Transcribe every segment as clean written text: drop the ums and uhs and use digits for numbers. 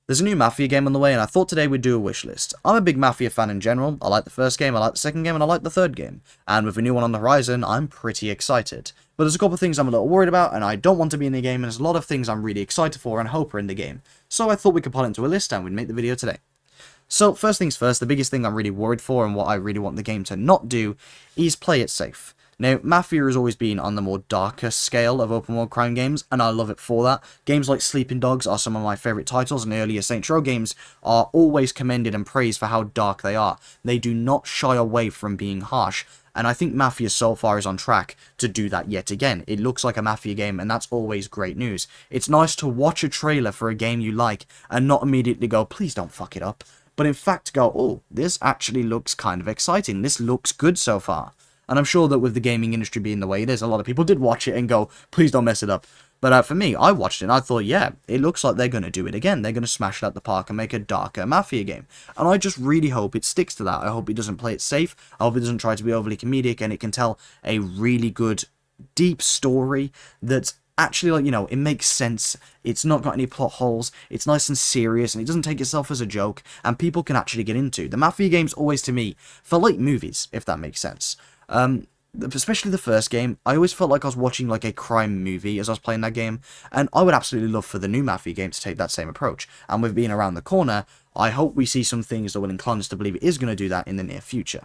There's a new Mafia game on the way, and I thought today we'd do a wish list. I'm a big Mafia fan in general. I like the first game, I like the second game, and I like the third game. And with a new one on the horizon, I'm pretty excited. But there's a couple of things I'm a little worried about, and I don't want to be in the game, and there's a lot of things I'm really excited for and hope are in the game. So I thought we could put it into a list, and we'd make the video today. So, first things first, the biggest thing I'm really worried for, and what I really want the game to not do, is play it safe. Now, Mafia has always been on the more darker scale of open world crime games, and I love it for that. Games like Sleeping Dogs are some of my favourite titles, and the earlier Saints Row games are always commended and praised for how dark they are. They do not shy away from being harsh, and I think Mafia so far is on track to do that yet again. It looks like a Mafia game, and that's always great news. It's nice to watch a trailer for a game you like, and not immediately go, please don't fuck it up, but in fact go, oh, this actually looks kind of exciting, this looks good so far. And I'm sure that with the gaming industry being the way it is, a lot of people did watch it and go, please don't mess it up. But for me, I watched it and I thought, yeah, it looks like they're going to do it again. They're going to smash it out the park and make a darker Mafia game. And I just really hope it sticks to that. I hope it doesn't play it safe. I hope it doesn't try to be overly comedic, and it can tell a really good, deep story that's actually, like, you know, it makes sense. It's not got any plot holes. It's nice and serious, and it doesn't take itself as a joke, and people can actually get into. The Mafia games always, to me, felt like movies, if that makes sense. Especially the first game, I always felt like I was watching like a crime movie as I was playing that game, and I would absolutely love for the new Mafia game to take that same approach. And with being around the corner, I hope we see some things that will incline us to believe it is going to do that in the near future.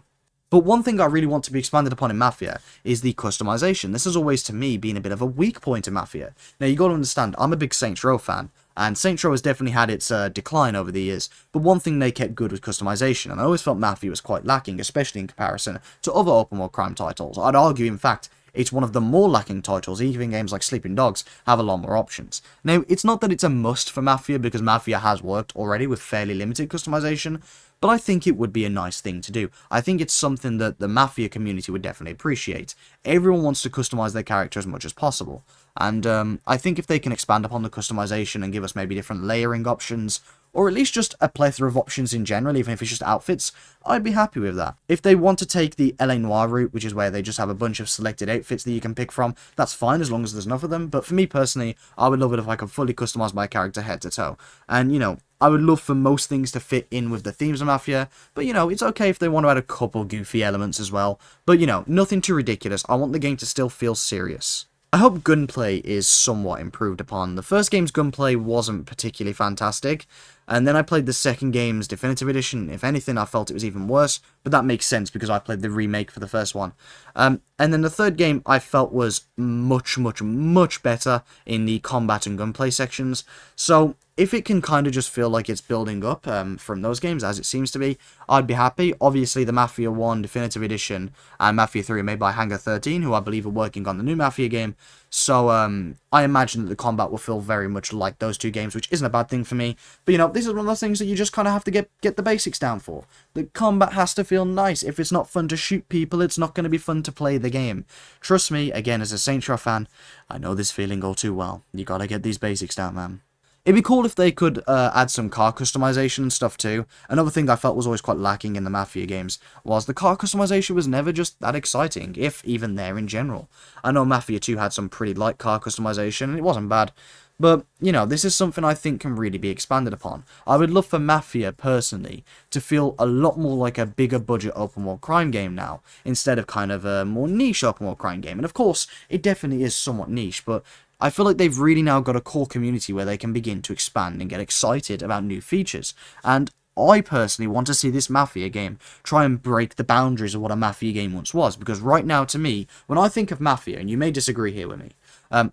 But one thing I really want to be expanded upon in Mafia is the customization. This has always, to me, been a bit of a weak point in Mafia. Now, you got to understand, I'm a big Saints Row fan, and Saints Row has definitely had its decline over the years, but one thing they kept good was customization, and I always felt Mafia was quite lacking, especially in comparison to other open world crime titles. I'd argue, in fact, it's one of the more lacking titles. Even games like Sleeping Dogs have a lot more options. Now, it's not that it's a must for Mafia, because Mafia has worked already with fairly limited customization, but I think it would be a nice thing to do. I think it's something that the Mafia community would definitely appreciate. Everyone wants to customize their character as much as possible, and I think if they can expand upon the customization and give us maybe different layering options, or at least just a plethora of options in general, even if it's just outfits, I'd be happy with that. If they want to take the LA Noire route, which is where they just have a bunch of selected outfits that you can pick from, that's fine as long as there's enough of them, but for me personally, I would love it if I could fully customize my character head to toe. And, you know, I would love for most things to fit in with the themes of Mafia, but, you know, it's okay if they want to add a couple goofy elements as well. But, you know, nothing too ridiculous. I want the game to still feel serious. I hope gunplay is somewhat improved upon. The first game's gunplay wasn't particularly fantastic, and then I played the second game's definitive edition. If anything, I felt it was even worse, but that makes sense because I played the remake for the first one. And then the third game I felt was much better in the combat and gunplay sections. So if it can kind of just feel like it's building up from those games, as it seems to be, I'd be happy. Obviously, the Mafia 1 Definitive Edition and Mafia 3 are made by Hangar 13, who I believe are working on the new Mafia game. So I imagine that the combat will feel very much like those two games, which isn't a bad thing for me. But, you know, this is one of those things that you just kind of have to get the basics down for. The combat has to feel nice. If it's not fun to shoot people, it's not going to be fun to play the game. Trust me, again, as a Saints Row fan, I know this feeling all too well. You gotta get these basics down, man. It'd be cool if they could add some car customization and stuff too. Another thing I felt was always quite lacking in the Mafia games was the car customization was never just that exciting, if even there in general. I know Mafia 2 had some pretty light car customization, and it wasn't bad. But, you know, this is something I think can really be expanded upon. I would love for Mafia, personally, to feel a lot more like a bigger budget open world crime game now, instead of kind of a more niche open world crime game. And of course, it definitely is somewhat niche, but I feel like they've really now got a core community where they can begin to expand and get excited about new features. And I personally want to see this Mafia game try and break the boundaries of what a Mafia game once was, because right now, to me, when I think of Mafia, and you may disagree here with me,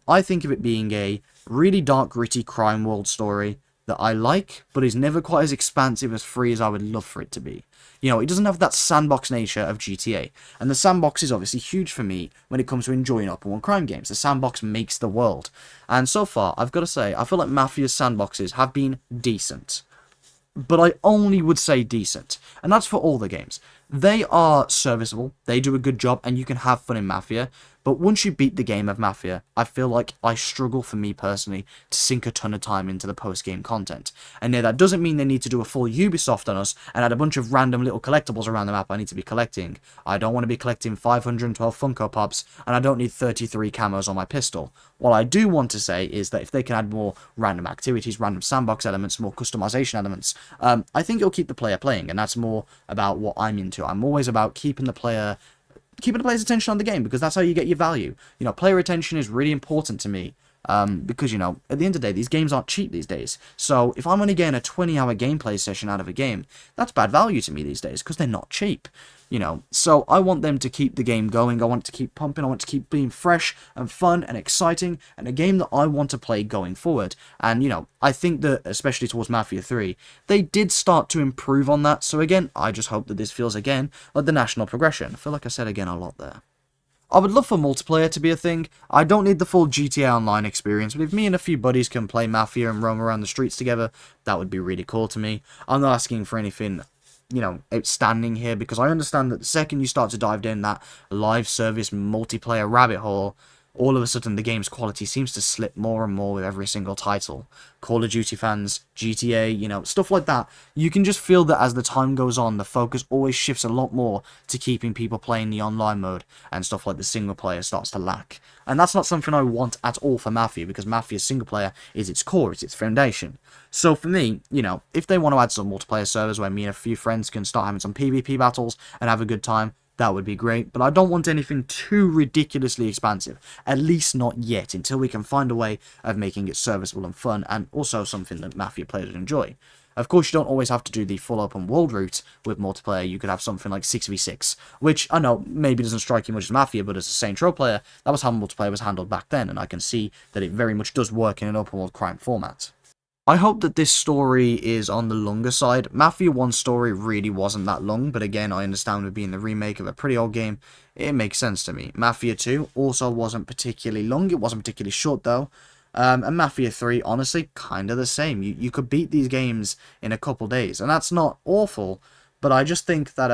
I think of it being a really dark, gritty crime world story that I like, but is never quite as expansive as free as I would love for it to be. You know, it doesn't have that sandbox nature of GTA, and the sandbox is obviously huge for me when it comes to enjoying open world crime games. The sandbox makes the world, and so far, I've got to say, I feel like Mafia's sandboxes have been decent. But I only would say decent, and that's for all the games. They are serviceable, they do a good job, and you can have fun in Mafia, But once you beat the game of Mafia, I feel like I struggle, for me personally, to sink a ton of time into the post-game content. And yeah, that doesn't mean they need to do a full Ubisoft on us and add a bunch of random little collectibles around the map I need to be collecting. I don't want to be collecting 512 Funko Pops, and I don't need 33 camos on my pistol. What I do want to say is that if they can add more random activities, random sandbox elements, more customization elements, I think it'll keep the player playing, and that's more about what I'm into. I'm always about keeping the player's attention on the game, because that's how you get your value. You know, player attention is really important to me. Because, you know, at the end of the day, these games aren't cheap these days. So if I'm only getting a 20-hour gameplay session out of a game, that's bad value to me these days, because they're not cheap. You know, so I want them to keep the game going. I want it to keep pumping. I want it to keep being fresh and fun and exciting, and a game that I want to play going forward. And, you know, I think that, especially towards Mafia 3, they did start to improve on that. So again, I just hope that this feels again like the national progression. I feel like I said again a lot there. I would love for multiplayer to be a thing. I don't need the full GTA Online experience, but if me and a few buddies can play Mafia and roam around the streets together, that would be really cool to me. I'm not asking for anything, you know, outstanding here, because I understand that the second you start to dive down that live service multiplayer rabbit hole, all of a sudden the game's quality seems to slip more and more with every single title. Call of Duty fans, GTA, you know, stuff like that. You can just feel that as the time goes on, the focus always shifts a lot more to keeping people playing the online mode, and stuff like the single player starts to lack. And that's not something I want at all for Mafia, because Mafia's single player is its core, it's its foundation. So for me, you know, if they want to add some multiplayer servers where me and a few friends can start having some PvP battles and have a good time, that would be great, but I don't want anything too ridiculously expansive, at least not yet, until we can find a way of making it serviceable and fun, and also something that Mafia players would enjoy. Of course, you don't always have to do the full open world route with multiplayer. You could have something like 6v6, which I know maybe doesn't strike you much as Mafia, but as a Saints Row player, that was how multiplayer was handled back then, and I can see that it very much does work in an open world crime format. I hope that this story is on the longer side. Mafia 1's story really wasn't that long, but again, I understand with being the remake of a pretty old game, it makes sense to me. Mafia 2 also wasn't particularly long, it wasn't particularly short though. And Mafia 3, honestly, kind of the same. You could beat these games in a couple days, and that's not awful, but I just think that,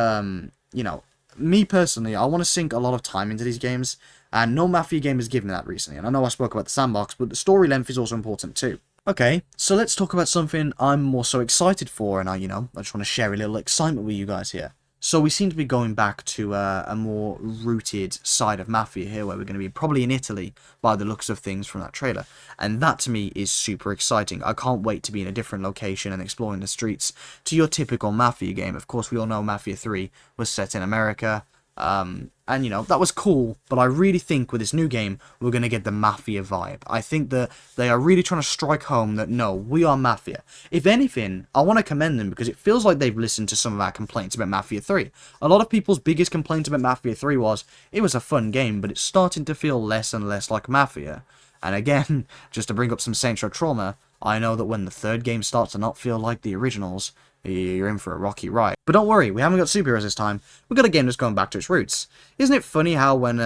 you know, me personally, I want to sink a lot of time into these games, and no Mafia game has given me that recently. And I know I spoke about the sandbox, but the story length is also important too. Okay, so let's talk about something I'm more so excited for, and I just want to share a little excitement with you guys here. So we seem to be going back to a more rooted side of Mafia here, where we're going to be probably in Italy by the looks of things from that trailer. And that to me is super exciting. I can't wait to be in a different location and exploring the streets to your typical Mafia game. Of course, we all know Mafia 3 was set in America. And, you know, that was cool, but I really think with this new game, we're going to get the Mafia vibe. I think that they are really trying to strike home that, no, we are Mafia. If anything, I want to commend them, because it feels like they've listened to some of our complaints about Mafia 3. A lot of people's biggest complaint about Mafia 3 was, it was a fun game, but it's starting to feel less and less like Mafia. And again, just to bring up some Saints Row trauma, I know that when the third game starts to not feel like the originals, you're in for a rocky ride. But don't worry, we haven't got superheroes this time. We've got a game that's going back to its roots. Isn't it funny how when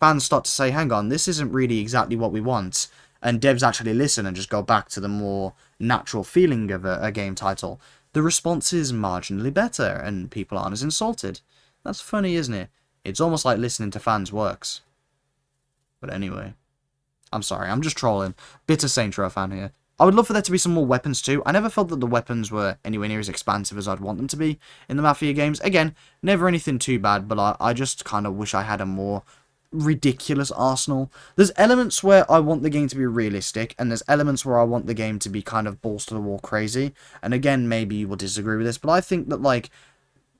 fans start to say, hang on, this isn't really exactly what we want, and devs actually listen and just go back to the more natural feeling of a game title, the response is marginally better, and people aren't as insulted. That's funny, isn't it? It's almost like listening to fans works. But anyway, I'm sorry, I'm just trolling. Bitter Saints Row fan here. I would love for there to be some more weapons too. I never felt that the weapons were anywhere near as expansive as I'd want them to be in the Mafia games. Again, never anything too bad, but I just kind of wish I had a more ridiculous arsenal. There's elements where I want the game to be realistic, and there's elements where I want the game to be kind of balls to the wall crazy. And again, maybe you will disagree with this, but I think that, like,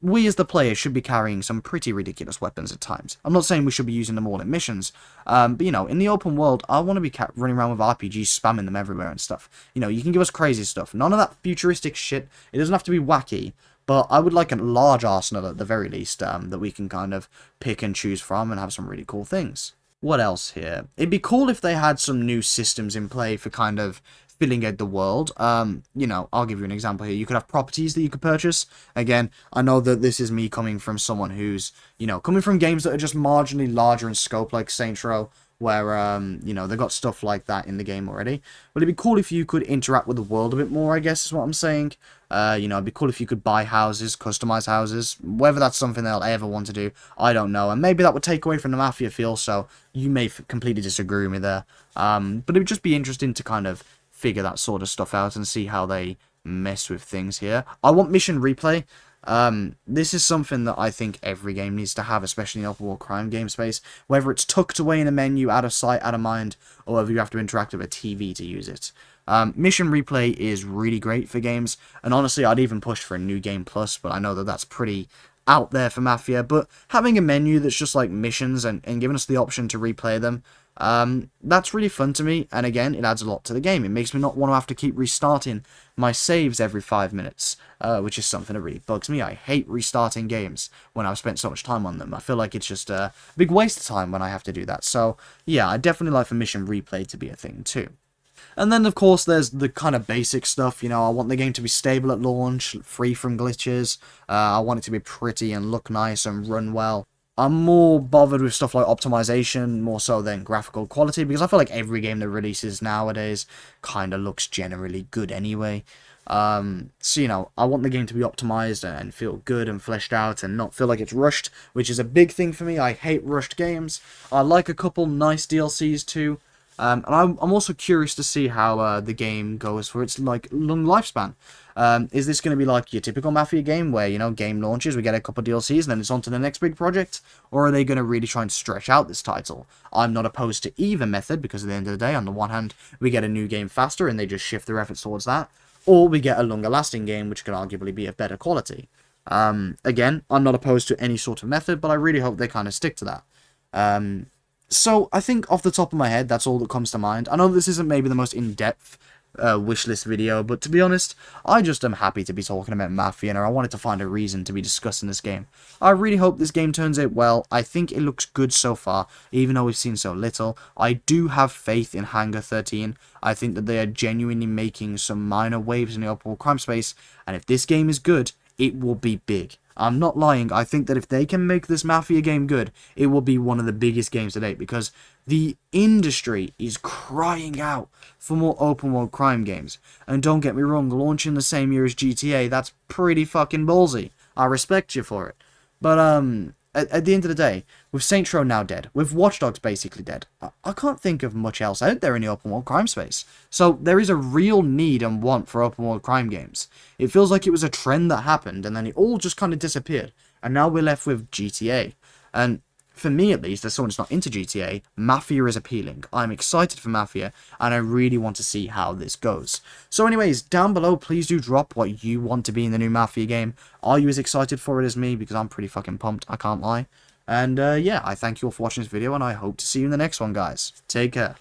we as the player should be carrying some pretty ridiculous weapons at times. I'm not saying we should be using them all in missions, but, you know, in the open world, I want to be running around with RPGs, spamming them everywhere and stuff. You know, you can give us crazy stuff. None of that futuristic shit. It doesn't have to be wacky, but I would like a large arsenal at the very least that we can kind of pick and choose from and have some really cool things. What else here? It'd be cool if they had some new systems in play for kind of filling out the world. You know, I'll give you an example here. You could have properties that you could purchase. Again, I know that this is me coming from someone who's, you know, coming from games that are just marginally larger in scope, like Saints Row, where, you know, they've got stuff like that in the game already. But it'd be cool if you could interact with the world a bit more, I guess is what I'm saying. You know, it'd be cool if you could buy houses, customize houses. Whether that's something they'll ever want to do, I don't know. And maybe that would take away from the Mafia feel, so you may completely disagree with me there. But it would just be interesting to kind of figure that sort of stuff out and see how they mess with things here. I want mission replay. This is something that I think every game needs to have, especially in the open world crime game space. Whether it's tucked away in a menu, out of sight, out of mind, or whether you have to interact with a TV to use it. Mission replay is really great for games, and honestly, I'd even push for a new game plus, but I know that that's pretty out there for Mafia. But having a menu that's just like missions and giving us the option to replay them, that's really fun to me, and again, it adds a lot to the game. It makes me not want to have to keep restarting my saves every 5 minutes, which is something that really bugs me. I hate restarting games when I've spent so much time on them. I feel like it's just a big waste of time when I have to do that. So, yeah, I definitely like for mission replay to be a thing too. And then, of course, there's the kind of basic stuff. You know, I want the game to be stable at launch, free from glitches. I want it to be pretty and look nice and run well. I'm more bothered with stuff like optimization, more so than graphical quality, because I feel like every game that releases nowadays kind of looks generally good anyway. So, you know, I want the game to be optimized and feel good and fleshed out and not feel like it's rushed, which is a big thing for me. I hate rushed games. I like a couple nice DLCs too. And I'm also curious to see how the game goes for its like long lifespan. Is this going to be like your typical Mafia game where, you know, game launches, we get a couple of DLCs and then it's on to the next big project? Or are they going to really try and stretch out this title? I'm not opposed to either method, because at the end of the day, on the one hand, we get a new game faster and they just shift their efforts towards that. Or we get a longer lasting game which can arguably be of better quality. Again, I'm not opposed to any sort of method, but I really hope they kind of stick to that. So, I think off the top of my head, that's all that comes to mind. I know this isn't maybe the most in-depth wishlist video, but to be honest, I just am happy to be talking about Mafia, and I wanted to find a reason to be discussing this game. I really hope this game turns out well. I think it looks good so far, even though we've seen so little. I do have faith in Hangar 13. I think that they are genuinely making some minor waves in the open world crime space, and if this game is good, it will be big. I'm not lying. I think that if they can make this Mafia game good, it will be one of the biggest games to date, because the industry is crying out for more open world crime games. And don't get me wrong, launching the same year as GTA, that's pretty fucking ballsy. I respect you for it. But at the end of the day, with Saints Row now dead, with Watch Dogs basically dead, I can't think of much else out there in the open world crime space. So there is a real need and want for open world crime games. It feels like it was a trend that happened and then it all just kind of disappeared. And now we're left with GTA. And for me at least, as someone who's not into GTA, Mafia is appealing. I'm excited for Mafia, and I really want to see how this goes. So anyways, down below, please do drop what you want to be in the new Mafia game. Are you as excited for it as me? Because I'm pretty fucking pumped, I can't lie. And yeah, I thank you all for watching this video, and I hope to see you in the next one, guys. Take care.